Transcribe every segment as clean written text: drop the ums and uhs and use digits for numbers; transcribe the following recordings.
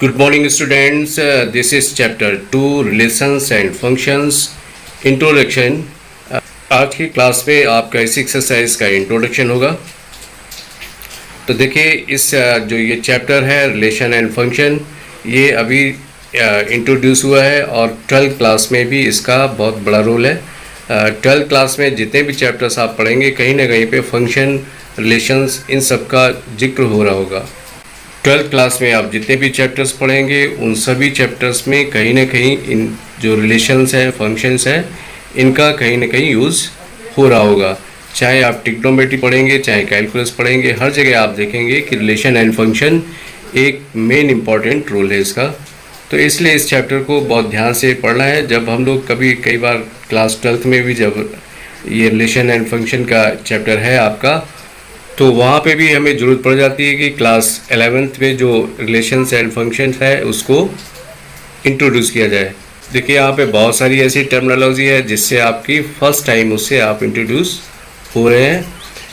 Good morning students. This is chapter 2 relations and functions introduction. आज की class में आपका इस एक्सरसाइज का इंट्रोडक्शन होगा। तो देखिए इस जो ये चैप्टर है रिलेशन एंड फंक्शन, ये अभी इंट्रोड्यूस हुआ है और 12th क्लास में भी इसका बहुत बड़ा रोल है। 12th क्लास में जितने भी चैप्टर्स आप पढ़ेंगे कहीं ना कहीं पे फंक्शन, रिलेशंस, इन सब का जिक्र हो रहा होगा। 12th क्लास में आप जितने भी चैप्टर्स पढ़ेंगे उन सभी चैप्टर्स में कहीं ना कहीं इन जो रिलेशंस हैं, फंक्शंस हैं, इनका कहीं ना कहीं यूज़ हो रहा होगा। चाहे आप ट्रिग्नोमेट्री पढ़ेंगे, चाहे कैलकुलस पढ़ेंगे, हर जगह आप देखेंगे कि रिलेशन एंड फंक्शन एक मेन इम्पॉर्टेंट रोल है इसका। तो इसलिए इस चैप्टर को बहुत ध्यान से पढ़ना है। जब हम लोग कई बार क्लास 12th में भी जब ये रिलेशन एंड फंक्शन का चैप्टर है आपका, तो वहाँ पे भी हमें ज़रूरत पड़ जाती है कि क्लास 11th में जो रिलेशंस एंड फंक्शंस है उसको इंट्रोड्यूस किया जाए। देखिए यहाँ पे बहुत सारी ऐसी टर्मिनोलॉजी है जिससे आपकी फ़र्स्ट टाइम उससे आप इंट्रोड्यूस हो रहे हैं।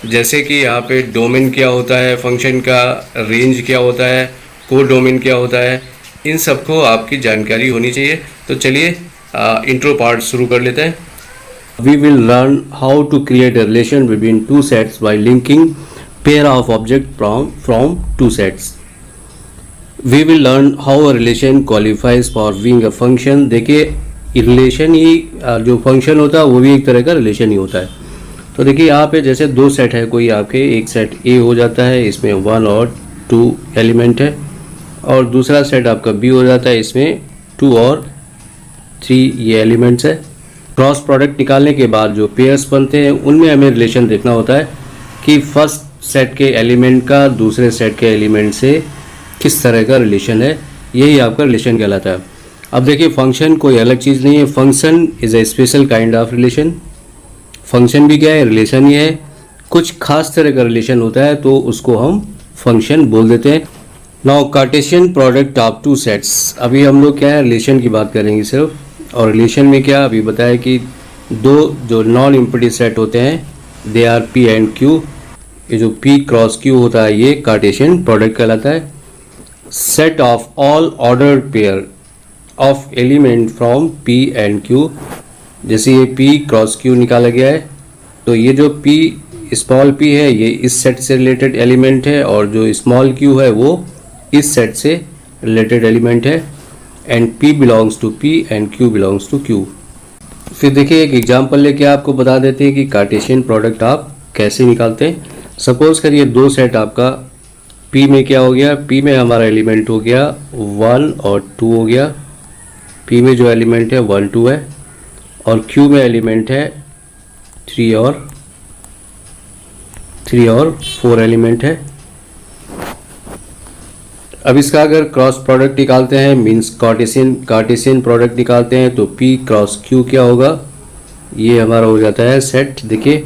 जैसे कि यहाँ पे डोमेन क्या होता है फंक्शन का, रेंज क्या होता है, को डोमेन क्या होता है, इन सबको आपकी जानकारी होनी चाहिए। तो चलिए इंट्रो पार्ट शुरू कर लेते हैं। We will learn how to create a relation between two sets by linking pair of objects from two sets. We will learn how a relation qualifies for being a function. देखिए relation ही जो function होता है वो भी एक तरह का relation ही होता है। तो देखिए यहाँ पे जैसे दो सेट है, कोई आपके एक सेट ए हो जाता है, इसमें 1 और 2 एलिमेंट है, और दूसरा सेट आपका बी हो जाता है, इसमें 2 और 3 ये एलिमेंट्स है। क्रॉस प्रोडक्ट निकालने के बाद जो पेयर्स बनते हैं उनमें हमें रिलेशन देखना होता है कि फर्स्ट सेट के एलिमेंट का दूसरे सेट के एलिमेंट से किस तरह का रिलेशन है, यही आपका रिलेशन कहलाता है। अब देखिए फंक्शन कोई अलग चीज़ नहीं है, function is a special kind of relation. Function भी क्या है, रिलेशन ही है। कुछ खास तरह का रिलेशन होता है तो उसको हम फंक्शन बोल देते हैं। Now Cartesian product of two sets, अभी हम लोग क्या है रिलेशन की बात करेंगे सिर्फ। और रिलेशन में क्या अभी बताया कि दो जो नॉन इम्पीडिंग सेट होते हैं they R P and Q. ये जो पी क्रॉस क्यू होता है ये कार्टेशियन प्रोडक्ट कहलाता है। Set of all ordered pair of element from P and Q, जैसे ये पी क्रॉस क्यू निकाला गया है तो ये जो पी स्मॉल पी है ये इस सेट से रिलेटेड एलिमेंट है, और जो स्मॉल क्यू है वो इस सेट से रिलेटेड एलिमेंट है। And P belongs to P and Q belongs to Q। फिर देखिए एक एग्जांपल लेके आपको बता देते हैं कि कार्टेशियन प्रोडक्ट आप कैसे निकालते हैं। सपोज करिए दो सेट आपका P में क्या हो गया, P में हमारा एलिमेंट हो गया 1 और 2 हो गया। P में जो एलिमेंट है 1 2 है, और Q में एलिमेंट है 3 और 4 एलिमेंट है। अब इसका अगर क्रॉस प्रोडक्ट निकालते हैं मींस कार्टेशियन प्रोडक्ट निकालते हैं तो P क्रॉस Q क्या होगा, ये हमारा हो जाता है सेट। देखिए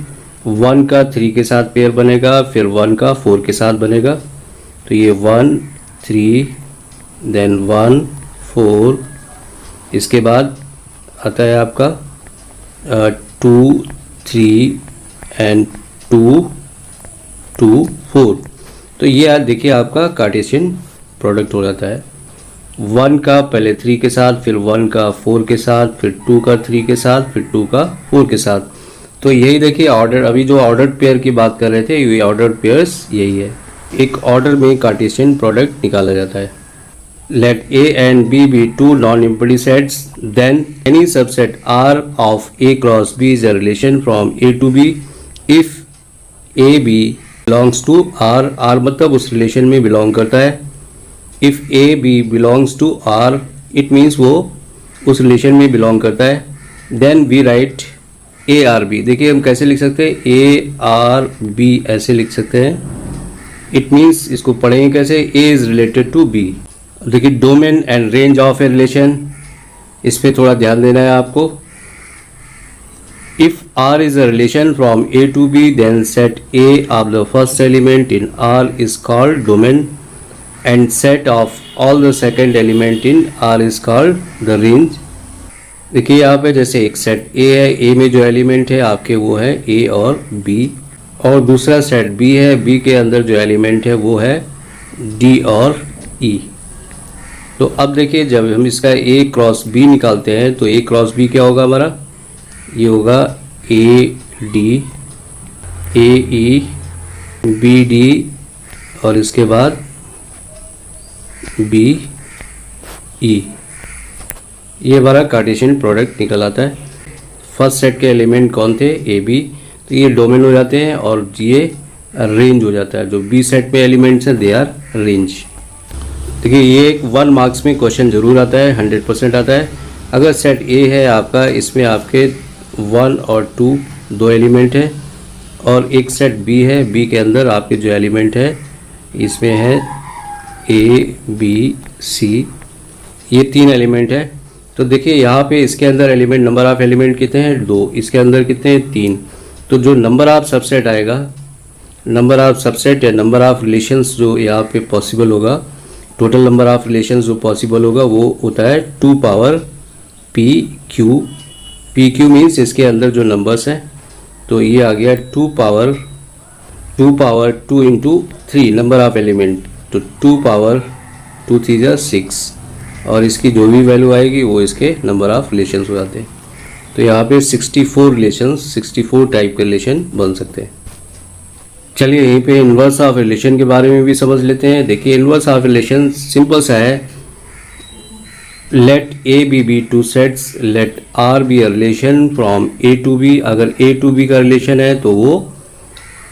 1 का 3 के साथ पेयर बनेगा, फिर 1 का 4 के साथ बनेगा, तो ये 1 3 देन 1 4, इसके बाद आता है आपका 2 3 एंड 2 2 4। तो ये देखिए आपका कार्टेशियन प्रोडक्ट हो जाता है। 1 का पहले 3 के साथ, फिर 1 का 4 के साथ, फिर 2 का 3 के साथ, फिर 2 का 4 के साथ। तो यही देखिए ऑर्डर, अभी जो ऑर्डर्ड पेयर की बात कर रहे थे ये ऑर्डर्ड पेयर्स यही है। एक ऑर्डर में कार्टेशियन प्रोडक्ट निकाला जाता है। Let A and B B two non empty sets, then any subset R of A cross B is a relation from A to B if A B belongs to R। R मतलब उस रिलेशन में belong करता है। If A B belongs to R it means वो उस रिलेशन में बिलोंग करता है। Then we write A R B। देखिए हम कैसे लिख सकते हैं, A R B ऐसे लिख सकते हैं। इट मीन्स इसको पढ़ेंगे कैसे, A is related to B। देखिए domain and range of a relation, इस पर थोड़ा ध्यान देना है आपको। If R is a relation from A to B, then set A of the first element in R is called domain, and set of all the second element in R is called the range. देखिए यहाँ पे जैसे एक set A है, A में जो element है आपके वो है A और B, और दूसरा सेट B है, B के अंदर जो एलिमेंट है वो है D और E। तो अब देखिए जब हम इसका ए क्रॉस बी निकालते हैं तो ए क्रॉस बी क्या होगा हमारा, ये होगा A D, A E, B D और इसके बाद बी ई, ये हमारा कार्टेशियन प्रोडक्ट निकल आता है। फर्स्ट सेट के एलिमेंट कौन थे, ए बी, तो ये डोमेन हो जाते हैं और ये रेंज हो जाता है। जो बी सेट में एलिमेंट्स हैं दे आर रेंज। देखिए ये एक 1 मार्क्स में क्वेश्चन जरूर आता है, 100% आता है। अगर सेट ए है आपका, इसमें आपके 1 और 2 दो एलिमेंट है, और एक सेट बी है, बी के अंदर आपके जो एलिमेंट है इसमें है ए बी सी, ये 3 एलिमेंट है। तो देखिए यहाँ पे इसके अंदर एलिमेंट, नंबर ऑफ एलिमेंट कितने हैं 2, इसके अंदर कितने हैं 3। तो जो नंबर ऑफ सबसेट आएगा, नंबर ऑफ सबसेट या नंबर ऑफ रिलेशंस जो यहाँ पे पॉसिबल होगा, टोटल नंबर ऑफ रिलेशंस जो पॉसिबल होगा वो होता है 2 power P Q. P Q means इसके अंदर जो नंबर्स हैं, तो ये आ गया 2 power 2 into 3 number of element, तो 2 पावर 2 3 जा 6, और इसकी जो भी वैल्यू आएगी वो इसके नंबर ऑफ रिलेशंस हो जाते हैं। तो यहाँ पे 64 रिलेशंस, 64 टाइप के रिलेशन बन सकते हैं। चलिए यहीं पे इन्वर्स ऑफ रिलेशन के बारे में भी समझ लेते हैं। देखिए इन्वर्स ऑफ रिलेशन सिंपल सा है, let A B 2 sets, let R be a relation from A to B. अगर ए टू बी का रिलेशन है तो वो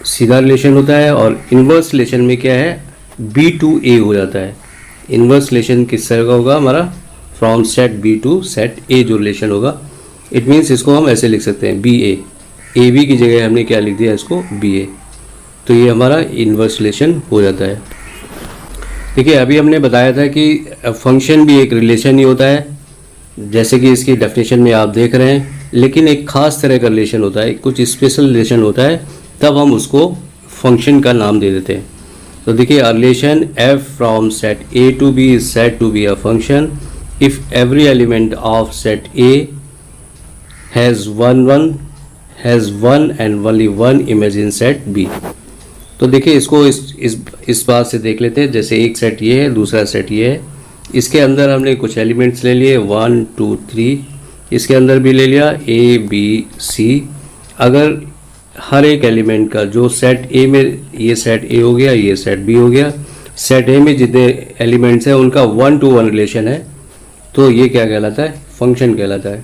सीधा रिलेशन होता है, और इन्वर्स रिलेशन में क्या है, बी टू ए हो जाता है। इन्वर्स रिलेशन किस तरह का होगा हमारा, from set B to set A जो रिलेशन होगा। इट मीन्स इसको हम ऐसे लिख सकते हैं बी ए बी की जगह हमने क्या लिख दिया इसको बी ए, तो ये हमारा इन्वर्स रिलेशन हो जाता है। देखिए अभी हमने बताया था कि फंक्शन भी एक रिलेशन ही होता है, जैसे कि इसकी डेफिनेशन में आप देख रहे हैं, लेकिन एक खास तरह का रिलेशन होता है, कुछ स्पेशल रिलेशन होता है, तब हम उसको फंक्शन का नाम दे देते हैं। तो देखिए relation f from set a to b is said to be a function if every element of set a has one and only one image in set b। तो देखिए इसको इस बात से देख लेते हैं, जैसे एक सेट ये है, दूसरा सेट ये है, इसके अंदर हमने कुछ एलिमेंट्स ले लिए 1 2 3, इसके अंदर भी ले लिया a b c। अगर हर एक एलिमेंट का जो सेट ए में, ये सेट ए हो गया, ये सेट बी हो गया, सेट ए में जितने एलिमेंट्स हैं उनका 1 to 1 रिलेशन है, तो ये क्या कहलाता है, फंक्शन कहलाता है।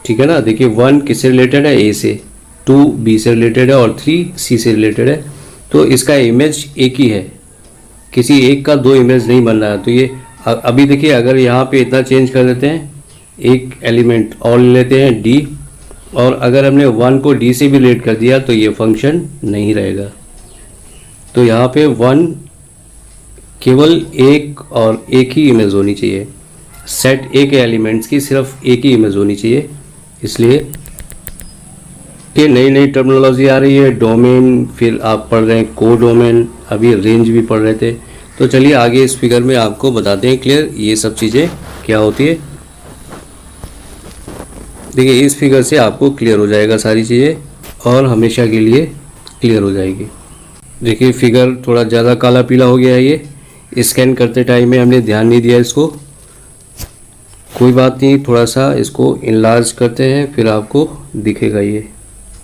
ठीक है ना। देखिए 1 किससे रिलेटेड है, ए से, 2 बी से रिलेटेड है और 3 सी से रिलेटेड है, तो इसका इमेज एक ही है, किसी एक का 2 इमेज नहीं बन रहा है। तो ये अभी देखिए अगर यहाँ पे इतना चेंज कर देते हैं, एक एलिमेंट और ले लेते हैं डी, और अगर हमने 1 को डी से भी रिलेट कर दिया तो ये फंक्शन नहीं रहेगा। तो यहाँ पे 1 केवल एक और एक ही इमेज होनी चाहिए, सेट ए के एलिमेंट्स की सिर्फ एक ही इमेज होनी चाहिए। इसलिए कि नई टर्मिनोलॉजी आ रही है, डोमेन, फिर आप पढ़ रहे हैं को डोमेन, अभी रेंज भी पढ़ रहे थे। तो चलिए आगे इस फिगर में आपको बताते हैं क्लियर ये सब चीज़ें क्या होती है। देखिए इस फिगर से आपको क्लियर हो जाएगा सारी चीज़ें और हमेशा के लिए क्लियर हो जाएगी। देखिए फिगर थोड़ा ज़्यादा काला पीला हो गया है, ये स्कैन करते टाइम में हमने ध्यान नहीं दिया इसको, कोई बात नहीं, थोड़ा सा इसको इनलार्ज करते हैं फिर आपको दिखेगा ये।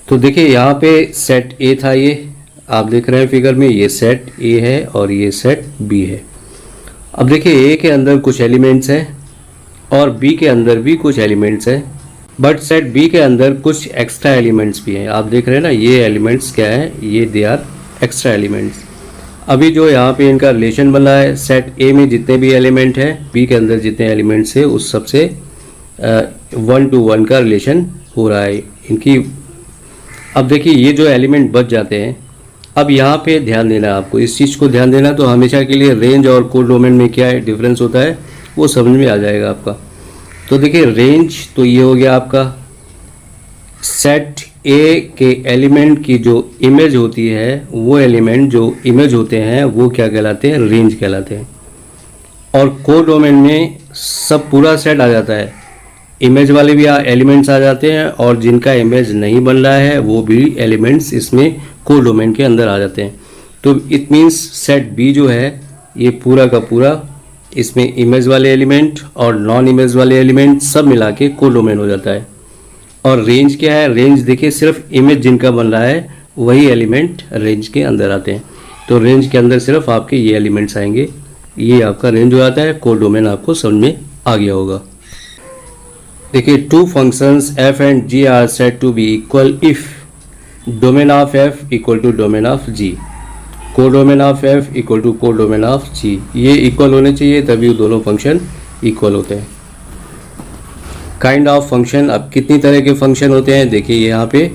तो देखिए यहाँ पे सेट ए था, ये आप देख रहे हैं फिगर में, ये सेट ए है और ये सेट बी है। अब देखिए ए के अंदर कुछ एलिमेंट्स हैं और बी के अंदर भी कुछ एलिमेंट्स हैं, बट सेट बी के अंदर कुछ एक्स्ट्रा एलिमेंट्स भी हैं। आप देख रहे हैं ना, ये एलिमेंट्स क्या है, ये दे आर एक्स्ट्रा एलिमेंट्स। अभी जो यहाँ पे इनका रिलेशन बन रहा है, सेट ए में जितने भी एलिमेंट हैं, बी के अंदर जितने एलिमेंट्स है उस सबसे 1 to 1 का रिलेशन हो रहा है इनकी। अब देखिए ये जो एलिमेंट बच जाते हैं, अब यहाँ पे ध्यान देना है आपको, इस चीज़ को ध्यान देना, तो हमेशा के लिए रेंज और को डोमेन में क्या है डिफरेंस होता है वो समझ में आ जाएगा आपका। तो देखिए रेंज तो ये हो गया आपका, सेट ए के एलिमेंट की जो इमेज होती है, वो एलिमेंट जो इमेज होते हैं वो क्या कहलाते हैं, रेंज कहलाते हैं। और को डोमेन में सब पूरा सेट आ जाता है, इमेज वाले भी एलिमेंट्स आ जाते हैं और जिनका इमेज नहीं बन रहा है वो भी एलिमेंट्स इसमें को डोमेन के अंदर आ जाते हैं। तो इट मीन्स सेट बी जो है ये पूरा का पूरा इसमें इमेज वाले एलिमेंट और नॉन इमेज वाले एलिमेंट सब मिला के कोडोमेन हो जाता है। और रेंज क्या है? रेंज देखिए सिर्फ इमेज जिनका बन रहा है वही एलिमेंट रेंज के अंदर आते हैं। तो रेंज के अंदर सिर्फ आपके ये एलिमेंट्स आएंगे, ये आपका रेंज हो जाता है। कोडोमेन आपको समझ में आ गया होगा। देखिए two functions f and g are said to be equal if domain of f equal to domain of g, codomain of f equal to codomain of g। ये इक्वल होने चाहिए तभी दोनों फंक्शन इक्वल होते हैं। काइंड ऑफ फंक्शन, अब कितनी तरह के फंक्शन होते हैं देखिए यहाँ पे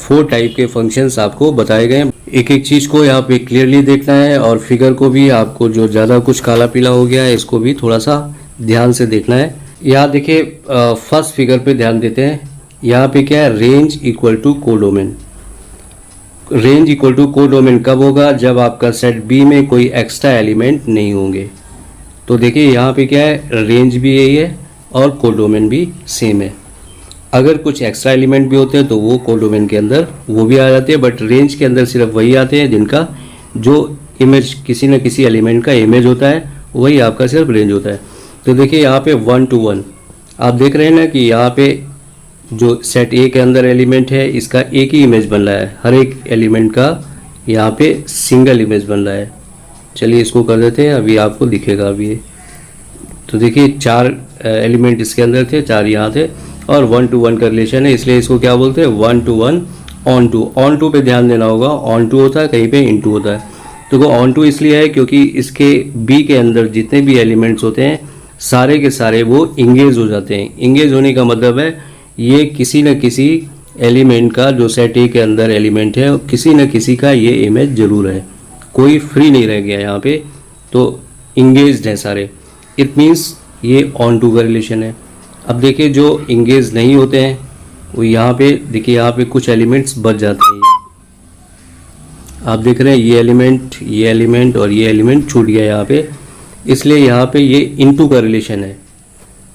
4 टाइप के फंक्शंस आपको बताए गए हैं। एक एक चीज़ को यहाँ पे क्लियरली देखना है और फिगर को भी आपको जो ज़्यादा कुछ काला पीला हो गया है इसको भी थोड़ा सा ध्यान से देखना है। यहाँ देखिए फर्स्ट फिगर पे ध्यान देते हैं। यहाँ पे क्या है? Range equal to codomain. Range equal to codomain कब होगा? जब आपका सेट बी में कोई एक्स्ट्रा एलिमेंट नहीं होंगे। तो देखिए यहाँ पे क्या है? रेंज भी यही है और कोडोमेन भी सेम है। अगर कुछ एक्स्ट्रा एलिमेंट भी होते हैं तो वो कोडोमेन के अंदर वो भी आ जाते हैं, बट रेंज के अंदर सिर्फ वही आते हैं जिनका जो इमेज किसी न किसी एलिमेंट का इमेज होता है, वही आपका सिर्फ रेंज होता है। तो देखिए यहाँ पे 1 to 1 आप देख रहे हैं ना कि यहाँ पे जो सेट ए के अंदर एलिमेंट है इसका एक ही इमेज बन रहा है, हर एक एलिमेंट का यहाँ पे सिंगल इमेज बन रहा है। चलिए इसको कर देते हैं, अभी आपको दिखेगा अभी ये। तो देखिए 4 एलिमेंट इसके अंदर थे, 4 यहाँ थे और 1 to 1 का रिलेशन है, इसलिए इसको क्या बोलते हैं? 1 to 1 onto. Onto पे ध्यान देना होगा, ऑन टू होता है कहीं पे इन टू होता है। तो वो ऑन टू इसलिए है क्योंकि इसके बी के अंदर जितने भी एलिमेंट्स होते हैं सारे के सारे वो इंगेज हो जाते हैं। इंगेज होने का मतलब है ये किसी न किसी एलिमेंट का, जो सेट ए के अंदर एलिमेंट है किसी न किसी का ये इमेज जरूर है, कोई फ्री नहीं रह गया यहाँ पे, तो इंगेज्ड है सारे। इट मीन्स ये ऑन टू का रिलेशन है। अब देखिए जो इंगेज नहीं होते हैं वो यहाँ पे देखिए, यहाँ पे कुछ एलिमेंट्स बच जाते हैं। आप देख रहे हैं ये एलिमेंट और ये एलिमेंट छूट गया यहाँ पे, इसलिए यहाँ पे ये इनटू का रिलेशन है।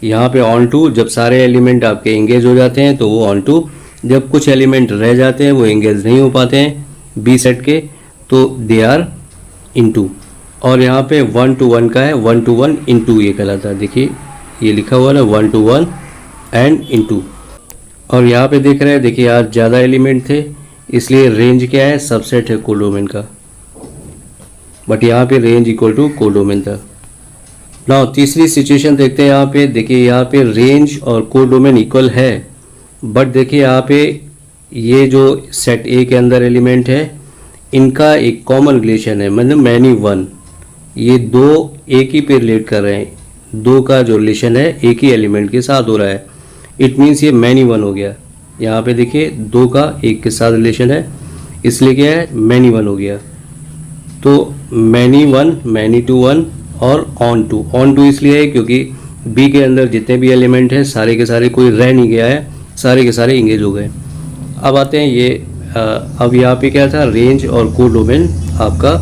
यहाँ पे ऑन टू, जब सारे एलिमेंट आपके इंगेज हो जाते हैं तो वो ऑन टू, जब कुछ एलिमेंट रह जाते हैं वो इंगेज नहीं हो पाते हैं बी सेट के, तो दे आर इनटू। और यहाँ पे 1 to 1 का है, 1 to 1 इंटू ये कहलाता है। देखिए ये लिखा हुआ है 1 to 1 एंड इंटू। और यहाँ पे देख रहे हैं, देखिए आज ज़्यादा एलिमेंट थे इसलिए रेंज क्या है? सबसेट है कोडोमेन का, बट यहाँ पे रेंज इक्वल टू कोडोमेन था। नाउ तीसरी सिचुएशन देखते हैं। यहाँ पे देखिए, यहाँ पे रेंज और कोडोमेन इक्वल है, बट देखिए यहाँ पे ये जो सेट ए के अंदर एलिमेंट है इनका एक कॉमन रिलेशन है, मतलब मैनी वन। ये दो एक ही पे रिलेट कर रहे हैं, दो का जो रिलेशन है एक ही एलिमेंट के साथ हो रहा है। इट मीन्स ये मैनी वन हो गया। यहाँ पे देखिए दो का एक के साथ रिलेशन है, इसलिए क्या है? मैनी वन हो गया। तो many one, many to one और ऑन टू। ऑन टू इसलिए है क्योंकि बी के अंदर जितने भी एलिमेंट हैं सारे के सारे कोई रह नहीं गया है, सारे के सारे इंगेज हो गए। अब आते हैं ये अब यहाँ पे क्या था? रेंज और कोडोमेन आपका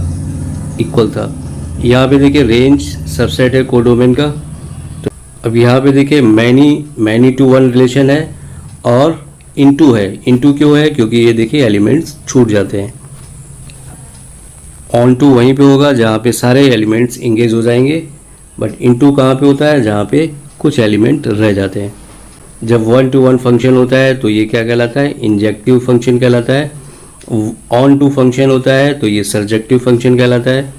इक्वल था। यहाँ पे देखिए रेंज सबसेट है कोडोमेन का। तो अब यहाँ पे देखिए मैनी टू वन रिलेशन है और इनटू है। इनटू क्यों है? क्योंकि ये देखिए एलिमेंट्स छूट जाते हैं। ऑन टू वहीं पे होगा जहाँ पे सारे एलिमेंट्स इंगेज हो जाएंगे, बट इनटू कहाँ पे होता है? जहाँ पे कुछ एलिमेंट रह जाते हैं। जब 1 to 1 फंक्शन होता है तो ये क्या कहलाता है? इंजेक्टिव फंक्शन कहलाता है। ऑन टू फंक्शन होता है तो ये सर्जेक्टिव फंक्शन कहलाता है।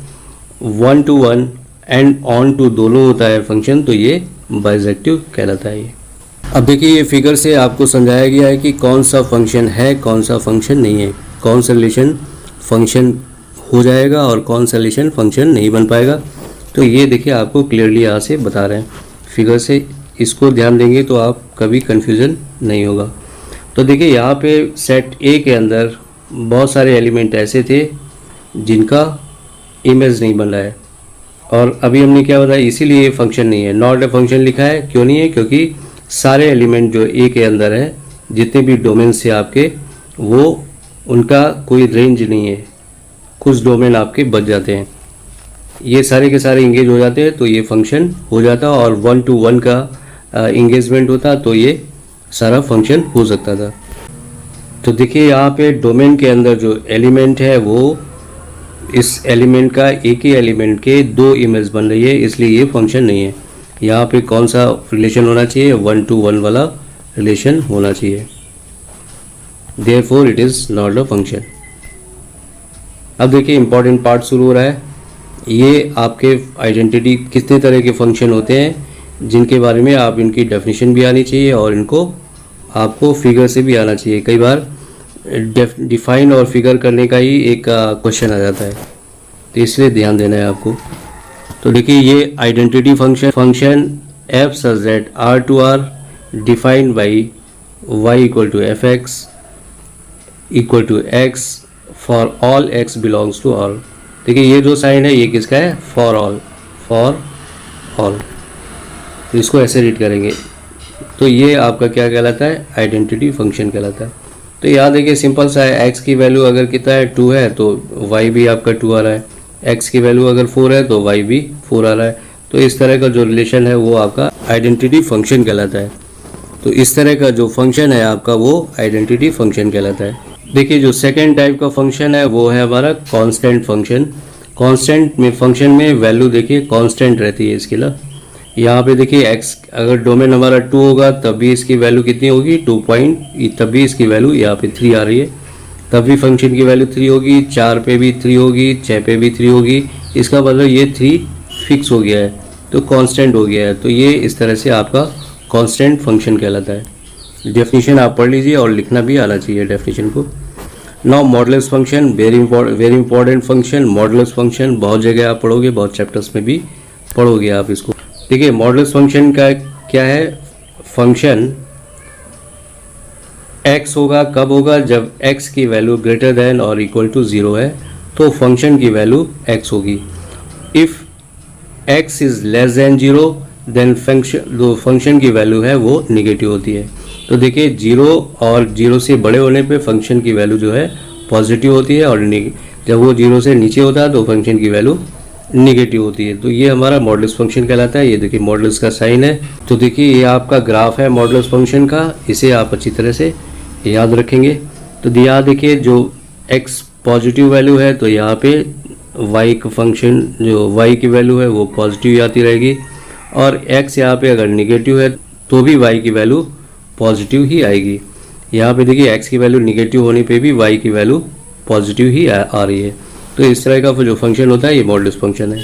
1 to 1 एंड ऑन टू दोनों होता है फंक्शन तो ये बाइजेक्टिव कहलाता है। ये अब देखिए ये फिगर से आपको समझाया गया है कि कौन सा फंक्शन है, कौन सा फंक्शन नहीं है, कौन सा रिलेशन फंक्शन हो जाएगा और कौन सा रिलेशन फंक्शन नहीं बन पाएगा। तो ये देखिए आपको क्लियरली यहाँ से बता रहे हैं फिगर से, इसको ध्यान देंगे तो आप कभी कन्फ्यूज़न नहीं होगा। तो देखिए यहाँ पे सेट ए के अंदर बहुत सारे एलिमेंट ऐसे थे जिनका इमेज नहीं बन रहा है, और अभी हमने क्या बताया? इसीलिए ये फंक्शन नहीं है, नॉट ए फंक्शन लिखा है। क्यों नहीं है? क्योंकि सारे एलिमेंट जो ए के अंदर है, जितने भी डोमेन से आपके, वो उनका कोई रेंज नहीं है, कुछ डोमेन आपके बच जाते हैं, ये सारे के सारे इंगेज हो जाते हैं तो ये फंक्शन हो जाता। और 1 to 1 का इंगेजमेंट होता तो ये सारा फंक्शन हो सकता था। तो देखिए यहाँ पे डोमेन के अंदर जो एलिमेंट है वो इस एलिमेंट का एक ही एलिमेंट के दो इमेज बन रही है, इसलिए ये फंक्शन नहीं है। यहाँ पे कौन सा रिलेशन होना चाहिए, 1 to 1 वाला रिलेशन होना चाहिए, therefore it is not a function. अब देखिए इंपॉर्टेंट पार्ट शुरू हो रहा है। ये आपके आइडेंटिटी कितने तरह के फंक्शन होते हैं जिनके बारे में आप इनकी डेफिनेशन भी आनी चाहिए और इनको आपको फिगर से भी आना चाहिए। कई बार डिफाइन और फिगर करने का ही एक क्वेश्चन आ जाता है, तो इसलिए ध्यान देना है आपको। तो देखिए ये identity function f such that R to R defined by y equal to f x equal to x for all x belongs to all. देखिए ये जो साइन है ये किसका है, फॉर ऑल, फॉर ऑल। तो इसको ऐसे रीड करेंगे, तो ये आपका क्या कहलाता है, आइडेंटिटी फंक्शन कहलाता है। तो यहाँ देखिए सिंपल सा है, x की वैल्यू अगर कितना है 2 है तो y भी आपका 2 आ रहा है, x की वैल्यू अगर 4 है तो y भी 4 आ रहा है। तो इस तरह का जो रिलेशन है वो आपका आइडेंटिटी फंक्शन कहलाता है। तो इस तरह का जो फंक्शन है आपका वो आइडेंटिटी फंक्शन कहलाता है। देखिए जो सेकेंड टाइप का फंक्शन है वो है हमारा कांस्टेंट फंक्शन। कांस्टेंट में फंक्शन में वैल्यू देखिए कांस्टेंट रहती है इसके लिए। यहाँ पे देखिए x अगर डोमेन हमारा 2 होगा तब भी इसकी वैल्यू कितनी होगी, 2 पॉइंट, तब भी इसकी वैल्यू यहाँ पे 3 आ रही है, तब भी फंक्शन की वैल्यू 3 होगी, 4 पे भी 3 होगी, 6 पे भी 3 होगी। इसका मतलब ये 3 फिक्स हो गया है, तो कांस्टेंट हो गया है। तो ये इस तरह से आपका कांस्टेंट फंक्शन कहलाता है। डेफिनेशन आप पढ़ लीजिए और लिखना भी आना चाहिए डेफिनेशन को। Now modulus function, very important function. Modulus function बहुत जगह आप पढ़ोगे, बहुत चैप्टर्स में भी पढ़ोगे आप इसको। देखिए मॉडुलस फंक्शन का क्या है, फंक्शन x होगा, कब होगा, जब x की वैल्यू ग्रेटर देन और इक्वल टू 0 है तो फंक्शन की वैल्यू x होगी। If x is less than 0 then function की वैल्यू है वो निगेटिव होती है। तो देखिए 0 और 0 से बड़े होने पे फंक्शन की वैल्यू जो है पॉजिटिव होती है, और जब वो 0 से नीचे होता है तो फंक्शन की वैल्यू निगेटिव होती है। तो ये हमारा मॉडुलस फंक्शन कहलाता है। ये देखिए मॉडुलस का साइन है। तो देखिए ये आपका ग्राफ है मॉडुलस फंक्शन का, इसे आप अच्छी तरह से याद रखेंगे। तो यहाँ देखिए जो x पॉजिटिव वैल्यू है तो यहाँ पे y का फंक्शन जो y की वैल्यू है वो पॉजिटिव आती रहेगी, और x यहाँ पे अगर निगेटिव है तो भी y की वैल्यू पॉजिटिव ही आएगी। यहाँ पे देखिए x की वैल्यू निगेटिव होने पे भी y की वैल्यू पॉजिटिव ही आ रही है। तो इस तरह का जो फंक्शन होता है ये मॉडुलस फंक्शन है।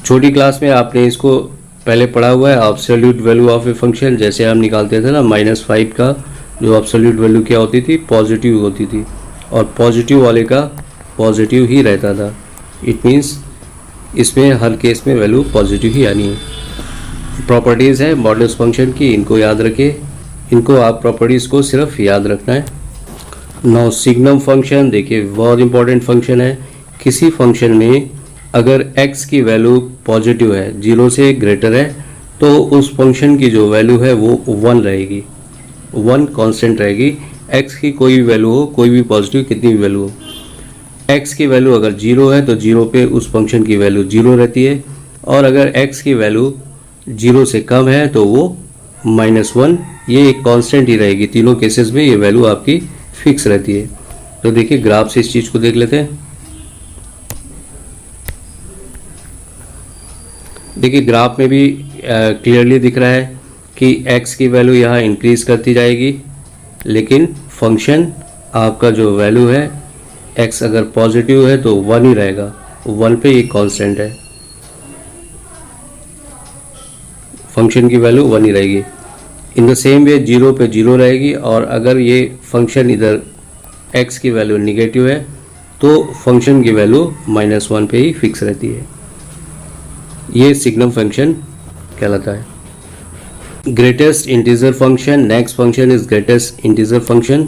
छोटी क्लास में आपने इसको पहले पढ़ा हुआ है, absolute value of a function. जैसे हम निकालते थे ना -5 का जो एब्सोल्यूट वैल्यू क्या होती थी, पॉजिटिव होती थी, और पॉजिटिव वाले का पॉजिटिव ही रहता था। इट मीन्स इसमें हर केस में वैल्यू पॉजिटिव ही आनी है। प्रॉपर्टीज़ है मॉडुलस फंक्शन की, इनको याद रखें, इनको आप प्रॉपर्टीज़ को सिर्फ याद रखना है। नाउ सिग्नम फंक्शन देखिए बहुत इंपॉर्टेंट फंक्शन है। किसी फंक्शन में अगर x की वैल्यू पॉजिटिव है, 0 से ग्रेटर है, तो उस फंक्शन की जो वैल्यू है वो 1 रहेगी, 1 कांस्टेंट रहेगी। x की कोई भी वैल्यू हो, कोई भी पॉजिटिव कितनी भी वैल्यू हो, x की वैल्यू अगर 0 है तो 0 पे उस फंक्शन की वैल्यू 0 रहती है, और अगर x की वैल्यू 0 से कम है तो वो -1, ये एक कांस्टेंट ही रहेगी। तीनों केसेस में ये वैल्यू आपकी फिक्स रहती है। तो देखिए ग्राफ से इस चीज़ को देख लेते हैं। देखिए ग्राफ में भी क्लियरली दिख रहा है कि x की वैल्यू यहाँ इंक्रीज करती जाएगी, लेकिन फंक्शन आपका जो वैल्यू है x अगर पॉजिटिव है तो 1 ही रहेगा, 1 पे ये कांस्टेंट है, फंक्शन की वैल्यू 1 ही रहेगी। इन द सेम वे 0 पे 0 रहेगी, और अगर ये फंक्शन इधर x की वैल्यू निगेटिव है तो फंक्शन की वैल्यू -1 पे ही फिक्स रहती है। ये सिग्नम फंक्शन कहलाता है। Greatest integer function, next function is greatest integer function.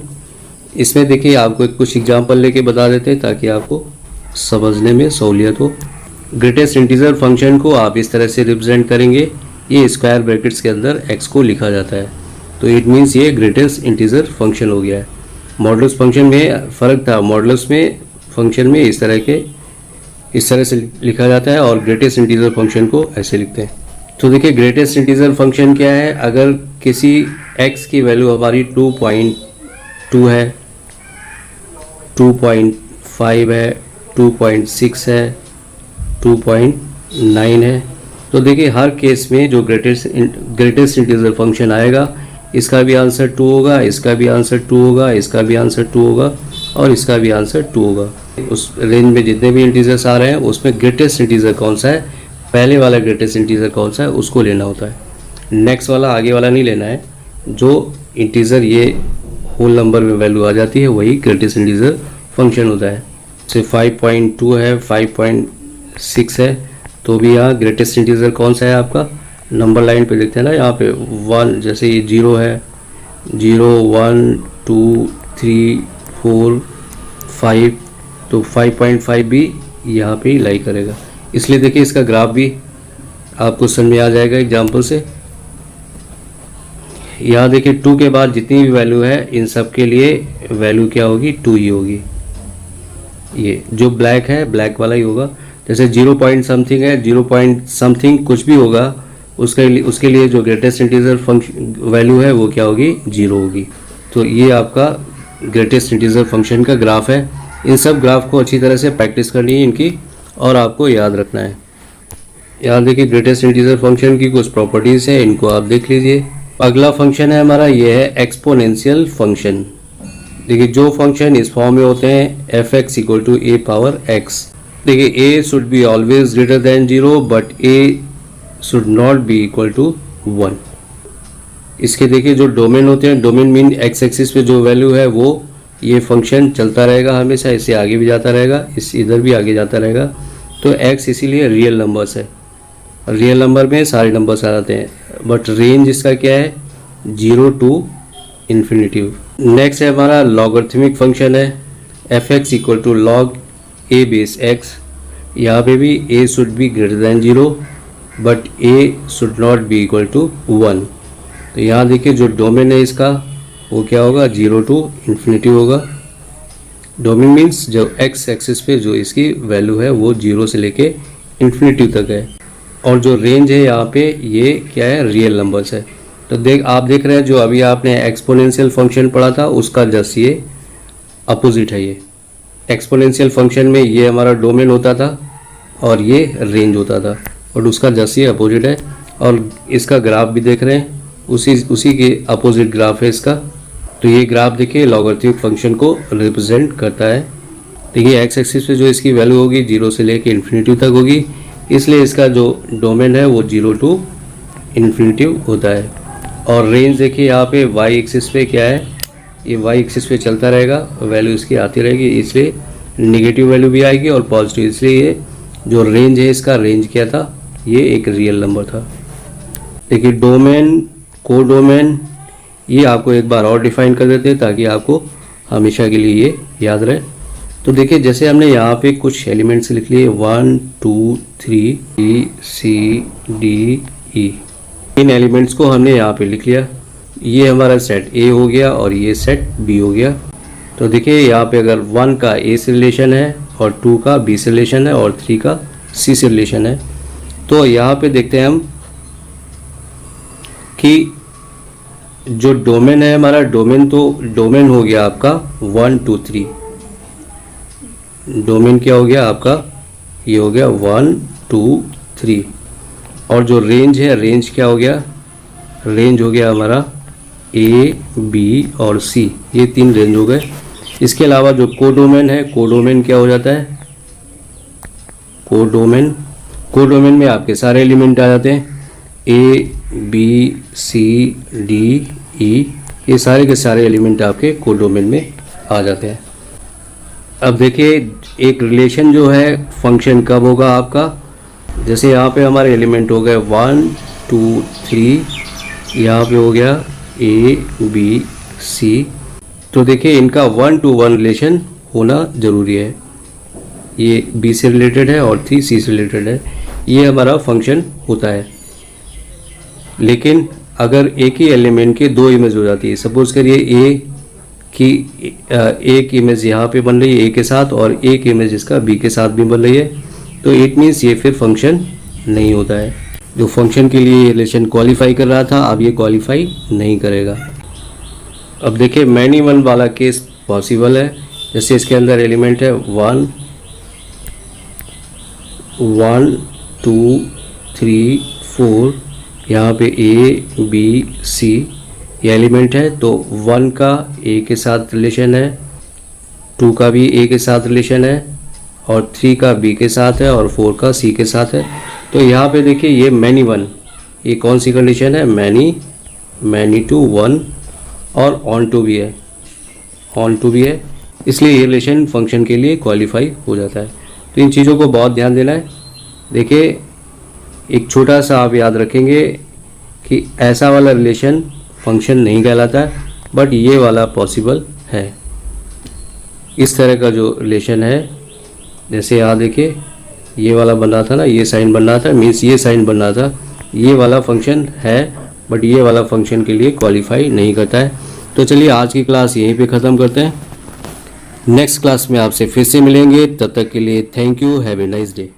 इसमें देखिए आपको कुछ एग्जांपल लेके बता देते हैं ताकि आपको समझने में सहूलियत हो। ग्रेटेस्ट इंटीजर फंक्शन को आप इस तरह से रिप्रेजेंट करेंगे, ये स्क्वायर ब्रैकेट्स के अंदर x को लिखा जाता है, तो इट मीन्स ये ग्रेटेस्ट इंटीजर फंक्शन हो गया है। मॉडुलस फंक्शन में फ़र्क था, मॉडुलस में फंक्शन में इस तरह से लिखा जाता है, और ग्रेटेस्ट इंटीजर फंक्शन को ऐसे लिखते हैं। तो देखिए ग्रेटेस्ट इंटीजर फंक्शन क्या है, अगर किसी x की वैल्यू हमारी 2.2 है 2.5 है, 2.6 है, 2.9 है। तो देखिए हर केस में जो ग्रेटेस्ट इंटीजर फंक्शन आएगा, इसका भी आंसर 2 होगा, इसका भी आंसर 2 होगा, इसका भी आंसर 2 होगा और इसका भी आंसर 2 होगा। उस रेंज में जितने भी इंटीजर्स आ रहे हैं उसमें ग्रेटेस्ट इंटीजर कौन सा है, पहले वाला ग्रेटेस्ट इंटीजर कौन सा है उसको लेना होता है, नेक्स्ट वाला आगे वाला नहीं लेना है। जो इंटीजर ये होल नंबर में वैल्यू आ जाती है वही ग्रेटेस्ट इंटीजर फंक्शन होता है। जैसे 5.2 है, 5.6 है, तो भी यहाँ ग्रेटेस्ट इंटीजर कौन सा है आपका, नंबर लाइन पे देखते हैं ना, यहाँ पे 1, जैसे ये 0 है, 0, 1, 2, 3, 4, 5, तो 5.5 भी यहाँ पे ही लाई करेगा। इसलिए देखिए इसका ग्राफ भी आपको समझ में आ जाएगा एग्जाम्पल से। यहाँ देखिए 2 के बाद जितनी भी वैल्यू है इन सब के लिए वैल्यू क्या होगी, 2 ही होगी। ये जो ब्लैक है ब्लैक वाला ही होगा। जैसे 0 पॉइंट समथिंग है, 0 पॉइंट समथिंग कुछ भी होगा, उसके लिए जो ग्रेटेस्ट इंटीजर फंक्शन वैल्यू है वो क्या होगी, 0 होगी। तो ये आपका ग्रेटेस्ट इंटीजर फंक्शन का ग्राफ है। इन सब ग्राफ को अच्छी तरह से प्रैक्टिस करनी है इनकी और आपको याद रखना है। यहाँ देखिए ग्रेटेस्ट इंटीजर फंक्शन की कुछ प्रॉपर्टीज़ हैं, इनको आप देख लीजिए। अगला फंक्शन है हमारा, ये है एक्सपोनेंशियल फंक्शन। देखिए जो फंक्शन इस फॉर्म में होते हैं f(x = a पावर x), देखिए a should be always greater than 0 but a should not be equal to 1। इसके देखिए जो डोमेन होते हैं, डोमेन मीन एक्स एक्सिस पे जो वैल्यू है वो ये फंक्शन चलता रहेगा हमेशा, इससे आगे भी जाता रहेगा, इस इधर भी आगे जाता रहेगा। तो x इसीलिए रियल नंबर्स है, रियल नंबर में सारे नंबर्स आ जाते हैं, बट रेंज इसका क्या है, 0 to इन्फिनिटी। नेक्स्ट है हमारा लॉगरिथमिक फंक्शन है, f(x = log a base x)। यहाँ पे भी a should be greater than 0 but a should not be equal to 1। तो यहाँ देखिए जो डोमेन है इसका वो क्या होगा, 0 to इन्फिनिटी होगा। डोमेन मीन्स जो x एक्सिस पे जो इसकी वैल्यू है वो 0 से लेके इन्फिनिटी तक है। और जो रेंज है यहाँ पे ये क्या है, रियल नंबर्स है। तो आप देख रहे हैं जो अभी आपने एक्सपोनेंशियल फंक्शन पढ़ा था उसका जस्ट ये अपोजिट है। ये एक्सपोनेंशियल फंक्शन में ये हमारा डोमेन होता था और ये रेंज होता था, और उसका जस्ट ये अपोजिट है। और इसका ग्राफ भी देख रहे हैं, उसी के अपोजिट ग्राफ है इसका। तो ये ग्राफ देखिए लॉगरिथमिक फंक्शन को रिप्रेजेंट करता है। देखिए एक्स एक्सिस पे जो इसकी वैल्यू होगी 0 से लेके इन्फिनिटी तक होगी, इसलिए इसका जो डोमेन है वो 0 to इन्फिनिटी होता है। और रेंज देखिए यहाँ पे y एक्सिस पे क्या है, ये y एक्सिस पे चलता रहेगा, वैल्यू इसकी आती रहेगी, इसलिए नेगेटिव वैल्यू भी आएगी और पॉजिटिव। इसलिए ये जो रेंज है इसका रेंज क्या था, ये एक रियल नंबर था। देखिए डोमेन, कोडोमेन, ये आपको एक बार और डिफाइन कर देते हैं ताकि आपको हमेशा के लिए ये याद रहे। तो देखिए जैसे हमने यहाँ पे कुछ एलिमेंट्स लिख लिए 1 2 3 E C D E, इन एलिमेंट्स को हमने यहाँ पे लिख लिया। ये हमारा सेट A हो गया और ये सेट B हो गया। तो देखिए यहाँ पे अगर 1 का A से रिलेशन है और 2 का B से रिलेशन है और 3 का C से रिलेशन है, तो यहाँ पे देखते हैं हम कि जो डोमेन है हमारा, डोमेन हो गया आपका 1 2 3। डोमेन क्या हो गया आपका, ये हो गया 1 2 3। और जो रेंज है, रेंज क्या हो गया, रेंज हो गया हमारा A B और C, ये 3 रेंज हो गए। इसके अलावा जो कोडोमेन है, कोडोमेन क्या हो जाता है, कोडोमेन में आपके सारे एलिमेंट आ जाते हैं, A B C D E, ये सारे के सारे एलिमेंट आपके कोडोमेन में आ जाते हैं। अब देखिए एक रिलेशन जो है फंक्शन कब होगा आपका, जैसे यहाँ पे हमारे एलिमेंट हो गए 1 2 3, यहाँ पे हो गया A B C। तो देखिए इनका 1 to 1 रिलेशन होना ज़रूरी है। ये B से रिलेटेड है और 3 C से रिलेटेड है, ये हमारा फंक्शन होता है। लेकिन अगर एक ही एलिमेंट के 2 इमेज हो जाती है, सपोज करिए A की एक इमेज यहाँ पे बन रही है A के साथ और एक इमेज इसका B के साथ भी बन रही है, तो इट मीन्स ये फिर फंक्शन नहीं होता है। जो फंक्शन के लिए रिलेशन क्वालिफाई कर रहा था अब ये क्वालिफाई नहीं करेगा। अब देखिए मैनी वन वाला केस पॉसिबल है, जैसे इसके अंदर एलिमेंट है 1 1 2 3 4, यहाँ पे A B C ये एलिमेंट है। तो 1 का A के साथ रिलेशन है, 2 का भी A के साथ रिलेशन है, और 3 का B के साथ है, और 4 का C के साथ है। तो यहाँ पे देखिए ये मैनी 1, ये कौन सी कंडीशन है, मैनी टू 1, और ऑन टू भी है, इसलिए ये रिलेशन फंक्शन के लिए क्वालिफाई हो जाता है। तो इन चीज़ों को बहुत ध्यान देना है। देखिए एक छोटा सा आप याद रखेंगे कि ऐसा वाला रिलेशन फंक्शन नहीं कहलाता है, बट ये वाला पॉसिबल है। इस तरह का जो रिलेशन है, जैसे यहाँ देखिए ये वाला बन रहा था ना, ये साइन बन रहा था, मीन्स ये साइन बन रहा था, ये वाला फंक्शन है, बट ये वाला फंक्शन के लिए क्वालिफाई नहीं करता है। तो चलिए आज की क्लास यहीं पे ख़त्म करते हैं। नेक्स्ट क्लास में आपसे फिर से मिलेंगे, तब तक के लिए thank you, have a nice day.